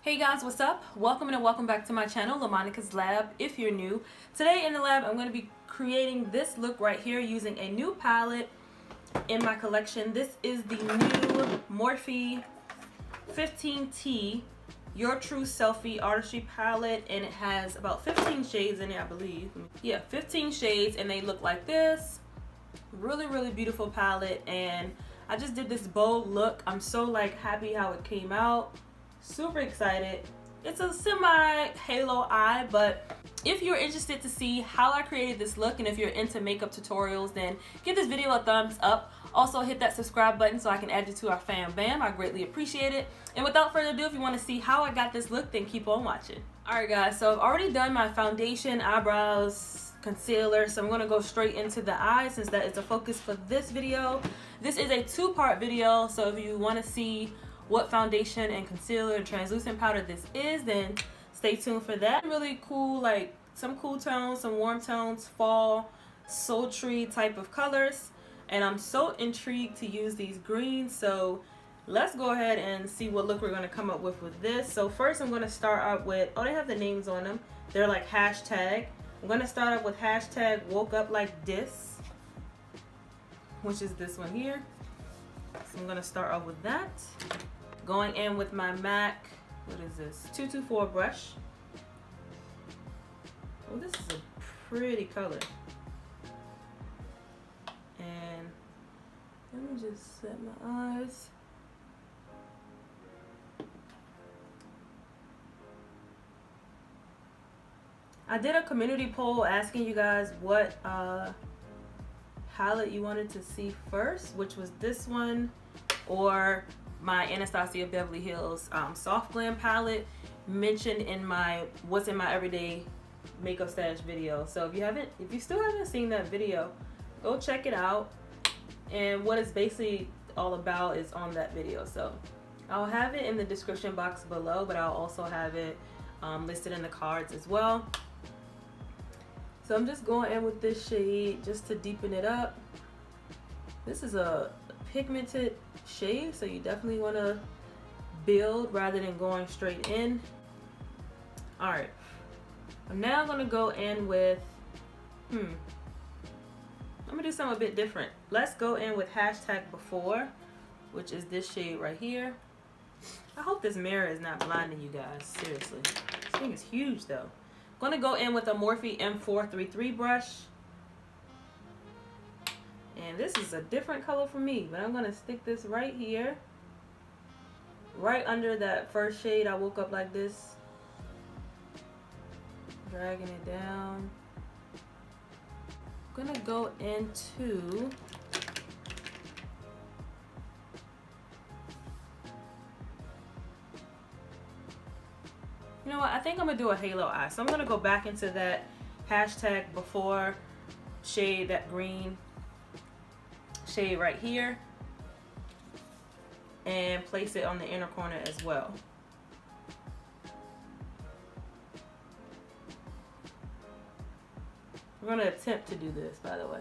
Hey guys, what's up? Welcome and welcome back to my channel, LaMonicas Lab, if you're new. Today in the lab, I'm going to be creating this look right here using a new palette in my collection. This is the new Morphe 15T Your True Selfie Artistry palette, and it has about 15 shades in it, I believe. Yeah, 15 shades, and they look like this. Really beautiful palette, and I just did this bold look. I'm so happy how it came out. Super excited. It's a semi halo eye, but if you're interested to see how I created this look and if you're into makeup tutorials, then give this video a thumbs up. Also hit that subscribe button so I can add you to our fam bam. I greatly appreciate it. And without further ado, if you want to see how I got this look, then keep on watching. Alright guys, so I've already done my foundation, eyebrows, concealer, so I'm going to go straight into the eyes since that is the focus for this video. This is a two-part video, so if you want to see what foundation and concealer and translucent powder this is, then stay tuned for that. Really cool, some cool tones, some warm tones, fall, sultry type of colors, and I'm so intrigued to use these greens. So let's go ahead and see what look we're going to come up with this. So first I'm going to start out with, oh, they have the names on them, they're like hashtag. I'm going to start out with hashtag woke up like this, which is this one here. So I'm going to start off with that. Going in with my MAC, what is this, 224 brush. Oh, this is a pretty color. And let me just set my eyes. I did a community poll asking you guys what palette you wanted to see first, which was this one or my Anastasia Beverly Hills Soft Glam palette mentioned in my what's in my everyday makeup stash video. So if you still haven't seen that video, go check it out. And what it's basically all about is on that video. So I'll have it in the description box below, but I'll also have it listed in the cards as well. So I'm just going in with this shade just to deepen it up. This is a pigmented shade, so you definitely want to build rather than going straight in. Alright, now I'm going to go in with I'm going to do something a bit different. Let's go in with hashtag before, which is this shade right here. I hope this mirror is not blinding you guys, seriously. This thing is huge though. I'm going to go in with a Morphe M433 brush. And this is a different color for me, but I'm going to stick this right here, right under that first shade. I woke up like this, dragging it down. I'm going to go into you know what, I think I'm going to do a halo eye. So I'm going to go back into that hashtag before shade, that green shade right here, and place it on the inner corner as well. We're going to attempt to do this, by the way.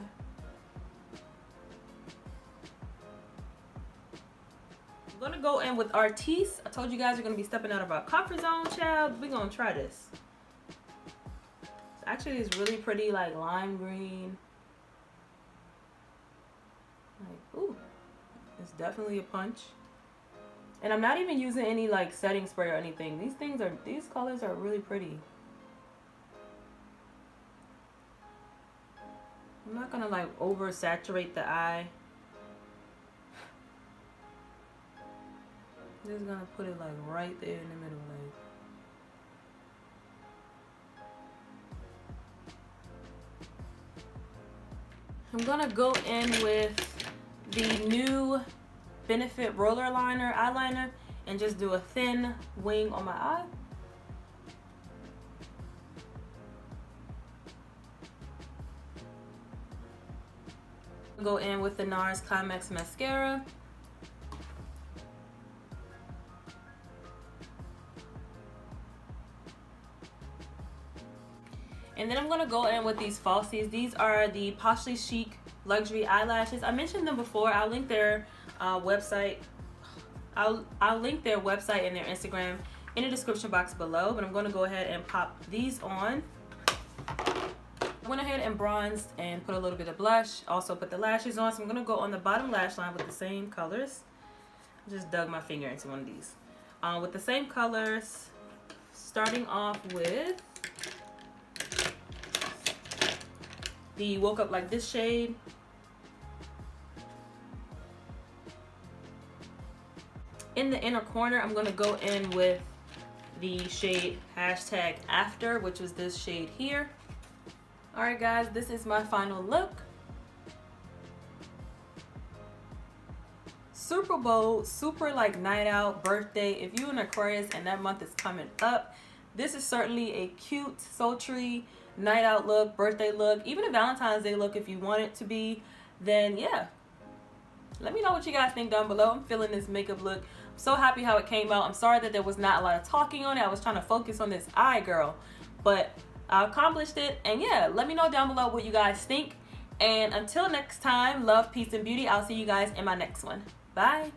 I'm going to go in with Artistry. I told you guys we're going to be stepping out of our comfort zone, child. We're going to try this. Actually, it's really pretty, like lime green. Ooh, it's definitely a punch. And I'm not even using any setting spray or anything. These colors are really pretty. I'm not gonna over saturate the eye. I'm just gonna put it right there in the middle, I'm gonna go in with the new Benefit Roller eyeliner and just do a thin wing on my eye. Go in with the NARS Climax mascara. And then I'm going to go in with these falsies. These are the Poshlychic luxury eyelashes. I mentioned them before. I'll link their website. I'll link their website and their Instagram in the description box below, but I'm going to go ahead and pop these on. I went ahead and bronzed and put a little bit of blush, also put the lashes on, so I'm going to go on the bottom lash line with the same colors. I just dug my finger into one of these. With the same colors, starting off with the Woke Up Like This shade. In the inner corner, I'm going to go in with the shade #After, which was this shade here. Alright guys, this is my final look. Super bold, super like night out, birthday. If you're an Aquarius and that month is coming up, this is certainly a cute, sultry night out look, birthday look, even a Valentine's Day look if you want it to be. Then yeah, let me know what you guys think down below. I'm feeling this makeup look. I'm so happy how it came out. I'm sorry that there was not a lot of talking on it. I was trying to focus on this eye, girl, but I accomplished it. And yeah, let me know down below what you guys think. And until next time, love, peace, and beauty. I'll see you guys in my next one. Bye.